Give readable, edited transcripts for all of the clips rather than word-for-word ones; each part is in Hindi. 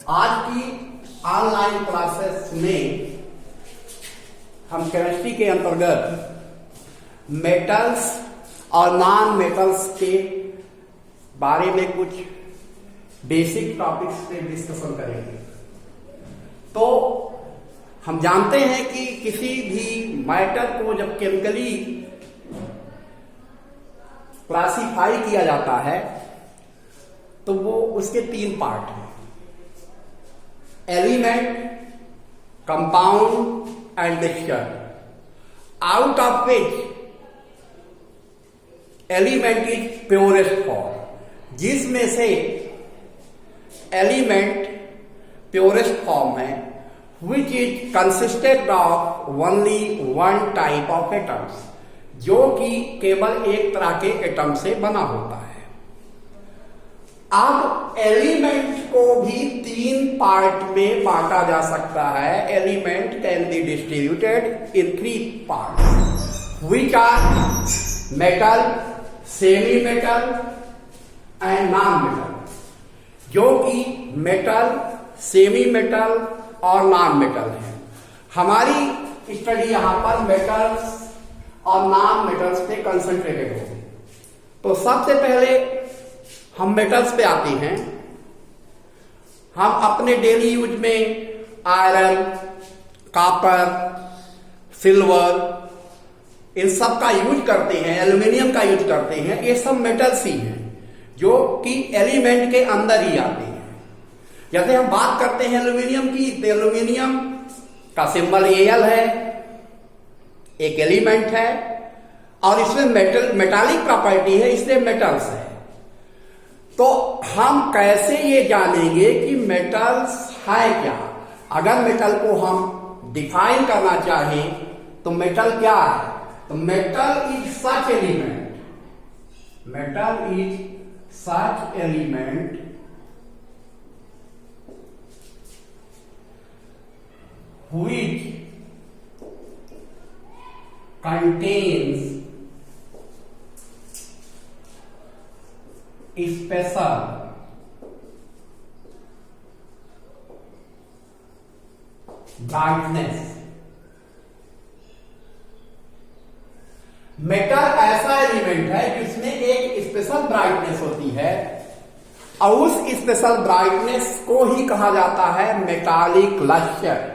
आज की ऑनलाइन क्लासेस में हम केमिस्ट्री के अंतर्गत मेटल्स और नॉन मेटल्स के बारे में कुछ बेसिक टॉपिक्स पे डिस्कशन करेंगे। तो हम जानते हैं कि किसी भी मैटर को जब केमिकली क्लासिफाई किया जाता है तो वो उसके तीन पार्ट हैं, element, compound and mixture. Out of which element is purest form, जिसमें से एलिमेंट प्योरेस्ट फॉर्म है, which is consisted of only one type of atoms, जो कि केवल एक तरह के एटम से बना होता है। अब एलिमेंट को भी तीन पार्ट में बांटा जा सकता है। Element can be distributed in three parts which are metal, semi metal and non metal, जो कि मेटल, सेमी मेटल और नॉन मेटल है। हमारी स्टडी यहां पर मेटल्स और नॉन मेटल्स पे कंसंट्रेटेड होगी। तो सबसे पहले हम मेटल्स पे आते हैं। हम अपने डेली यूज में आयरन, कॉपर, सिल्वर, इन सब का यूज करते हैं, एल्यूमिनियम का यूज करते हैं। ये सब मेटल्स ही हैं जो कि एलिमेंट के अंदर ही आते हैं। जैसे हम बात करते हैं एल्यूमिनियम की, तो एल्यूमिनियम का सिंबल Al है, एक एलिमेंट है और इसमें मेटालिक प्रॉपर्टी है, इसलिए मेटल्स है। तो हम कैसे ये जानेंगे कि मेटल्स है क्या? अगर मेटल को हम डिफाइन करना चाहें तो मेटल क्या है? तो metal is such element, metal is such element which contains special brightness। Metal ऐसा एलिमेंट है जिसमें एक स्पेशल ब्राइटनेस होती है और उस स्पेशल ब्राइटनेस को ही कहा जाता है मेटालिक लस्टर।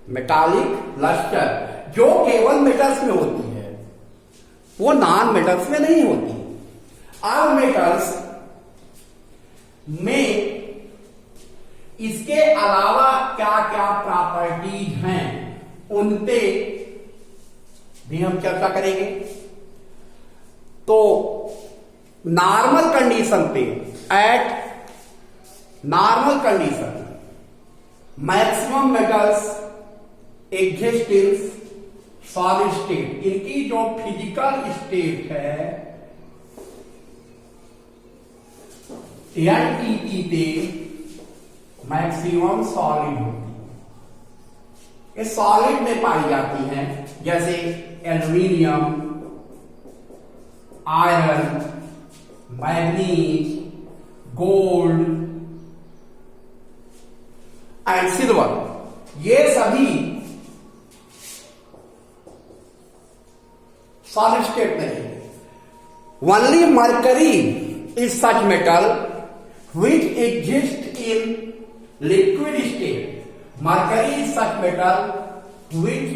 मेटालिक लस्टर जो केवल मेटल्स में होती है, वो नॉन मेटल्स में नहीं होती। और मेटल्स में इसके अलावा क्या क्या प्रॉपर्टीज हैं उन पे भी हम चर्चा करेंगे। तो नॉर्मल कंडीशन पे, eight normal condition, maximum metals exist in solid state. इनकी जो फिजिकल स्टेट है एनटीटी पे मैक्सिमम सॉलिड होती है, ये सॉलिड में पाई जाती हैं, जैसे aluminium, iron, manganese, gold and silver. ये सभी सॉलिड स्टेट में है। Only mercury is such metal which exist in liquid state। Mercury is such metal which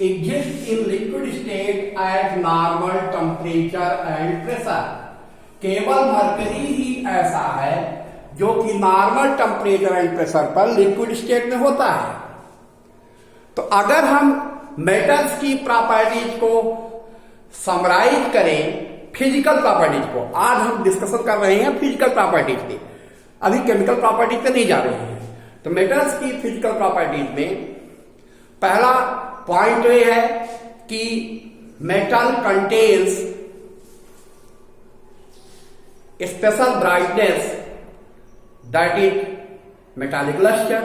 exists in liquid state at normal temperature and pressure। केवल मरकरी ही ऐसा है जो कि नॉर्मल टेम्परेचर एंड प्रेशर पर लिक्विड स्टेट में होता है। तो अगर हम मेटल्स की प्रॉपर्टीज को समराइज करें, फिजिकल प्रॉपर्टीज को, आज हम डिस्कशन कर रहे हैं फिजिकल प्रॉपर्टीज की, अभी केमिकल प्रॉपर्टीज पे नहीं जा रहे हैं। तो मेटल्स की फिजिकल प्रॉपर्टीज में पहला पॉइंट ये है कि metal contains special brightness, that is metallic lustre.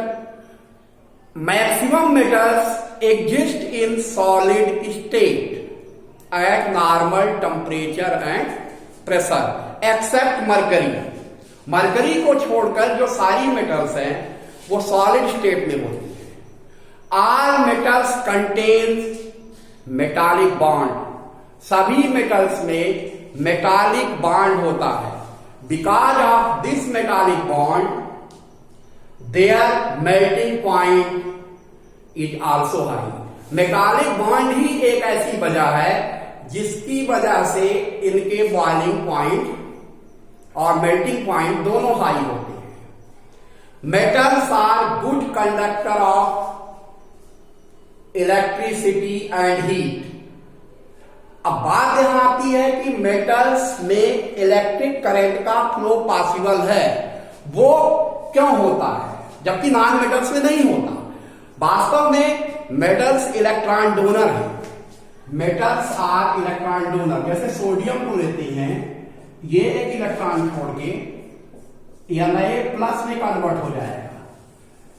Maximum metals exist in solid state at normal temperature and pressure except mercury। Mercury को छोड़कर जो सारी मेटल्स हैं वो सॉलिड स्टेट में होती है। All metals contains metallic bond, सभी मेटल्स में मेटालिक बॉन्ड होता है। Because of this metallic bond their melting point is also high. Metallic bond ही एक ऐसी वजह है जिसकी वजह से इनके बॉइलिंग पॉइंट और मेल्टिंग पॉइंट दोनों हाई होते हैं। Metals are good conductor of electricity and heat. अब बात यहां आती है कि मेटल्स में इलेक्ट्रिक करंट का फ्लो पॉसिबल है, वो क्यों होता है जबकि नॉन मेटल्स में नहीं होता। वास्तव में मेटल्स इलेक्ट्रॉन डोनर है। Metals are electron donor. जैसे सोडियम को लेते हैं, ये एक इलेक्ट्रॉन छोड़ के Na+ में कन्वर्ट हो जाएगा।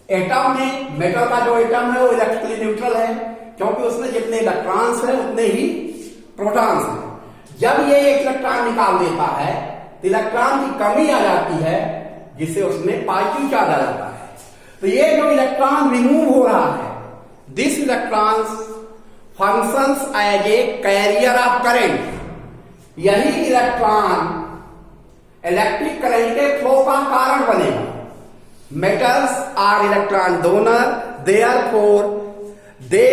एटम में मेटल का जो एटम है वो इलेक्ट्रिकली न्यूट्रल है, क्योंकि उसमें जितने इलेक्ट्रॉन्स है उतने ही प्रोटॉन्स हैं। जब ये एक इलेक्ट्रॉन निकाल देता है तो इलेक्ट्रॉन की कमी आ जाती है, जिससे उसमें पॉजिटिव चार्ज आ जाता है। तो ये जो इलेक्ट्रॉन रिमूव हो रहा है, this electron functions as a carrier of current. यही इलेक्ट्रॉन इलेक्ट्रिक करंट के फ्लो का कारण बनेगा। Metals are electron donor, therefore they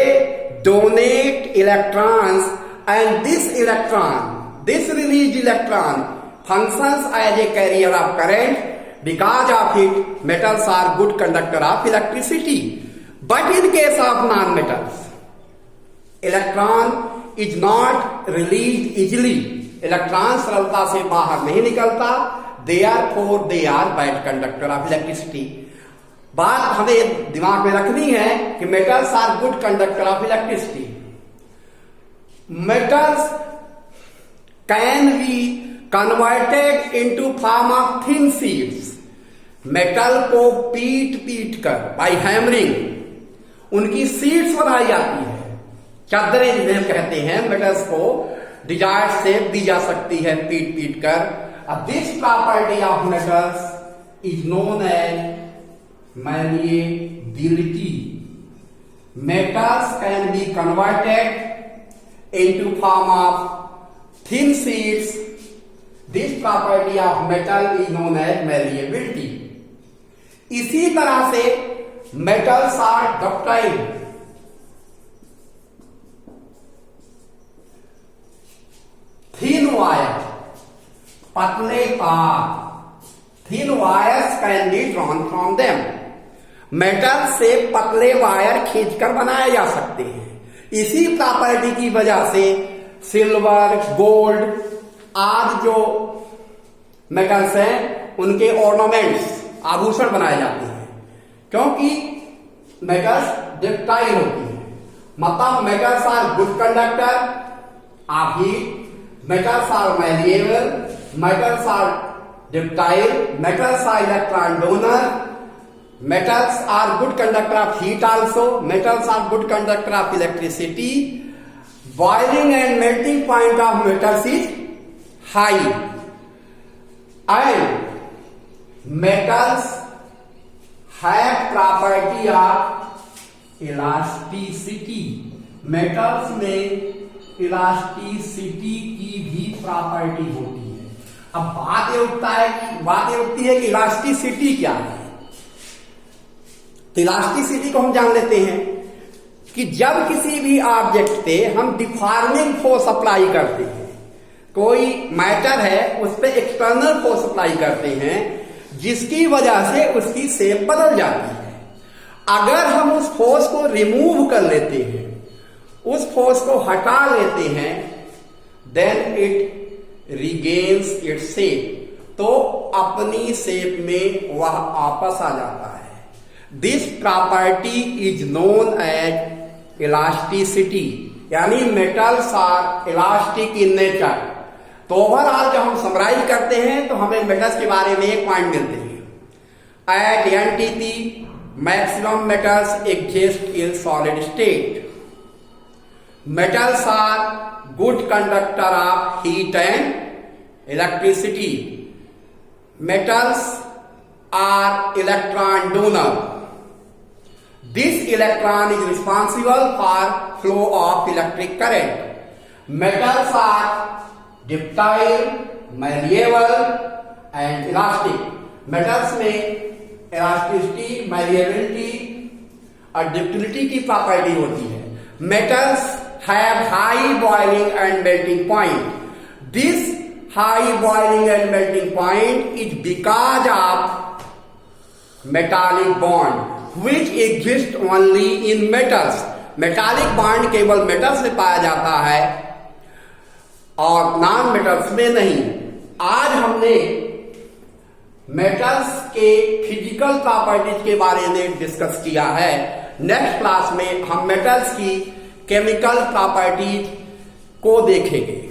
donate electrons and this release electron functions as a carrier of current. Because of it, metals are good conductor of electricity. But in case of non-metals, electron is not released easily. Electron सरलता से बाहर नहीं निकलता, therefore they are bad conductor of electricity. बात हमें दिमाग में रखनी है कि metals are good conductor of electricity. Metals can be converted into form of thin sheets. Metal को पीट कर बाय हैमरिंग उनकी शीट्स बनाई जाती है, चादरें जिन्हें कहते हैं। मेटल्स को डिजायर्ड शेप दी जा सकती है पीट कर। This property of metals is known as malleability. Metals can be converted into form of thin sheets. This property of metal is known as malleability. इसी तरह से metals are ductile. Thin wire, पतले तार, thin wires can be drawn from them. Metal से पतले वायर खींचकर बनाए जा सकते हैं। इसी प्रॉपर्टी की वजह से सिल्वर, गोल्ड आदि जो मेटल्स हैं उनके ऑर्नामेंट्स, आभूषण बनाए जाते हैं, क्योंकि मेटल्स डक्टाइल होती है। मतलब metals are good conductor of heat, metals are malleable, metals are ductile, metals are electron donor, metals are good conductor of heat also, metals are good conductor of electricity. Boiling and melting point of metals is high, and metals have property of elasticity. metals में elasticity की भी प्रॉपर्टी होती है। अब बात ये उठती है कि इलास्टिसिटी क्या है। तो इलास्टिसिटी को हम जान लेते हैं कि जब किसी भी ऑब्जेक्ट पे हम डिफॉर्मिंग फोर्स अप्लाई करते हैं, कोई मैटर है उस पे एक्सटर्नल फोर्स अप्लाई करते हैं, जिसकी वजह से उसकी शेप बदल जाती है। अगर हम उस फोर्स को रिमूव कर लेते हैं, उस फोर्स को हटा लेते हैं, then it regains its shape, तो अपनी शेप में वह वापस आ जाता है। This property is known as elasticity, यानी metals are elastic in nature. तो ओवरऑल जब हम समराइज करते हैं तो हमें मेटल्स के बारे में एक पॉइंट मिलते हैं। At NTP maximum metals exist in solid state. Metals are good conductor of heat and electricity. metals are electron donor. This electron is responsible for flow of electric current. Metals are ductile, malleable and elastic. Metals में elasticity, malleability और ductility की प्रॉपर्टी होती है. Metals have high boiling and melting point. This high boiling and melting point is because of metallic bond which exist only in metals. Metallic bond केवल metals में पाया जाता है और नॉन मेटल्स में नहीं. आज हमने मेटल्स के फिजिकल प्रॉपर्टीज के बारे में डिस्कस किया है. नेक्स्ट क्लास में हम मेटल्स की केमिकल प्रॉपर्टीज को देखेंगे.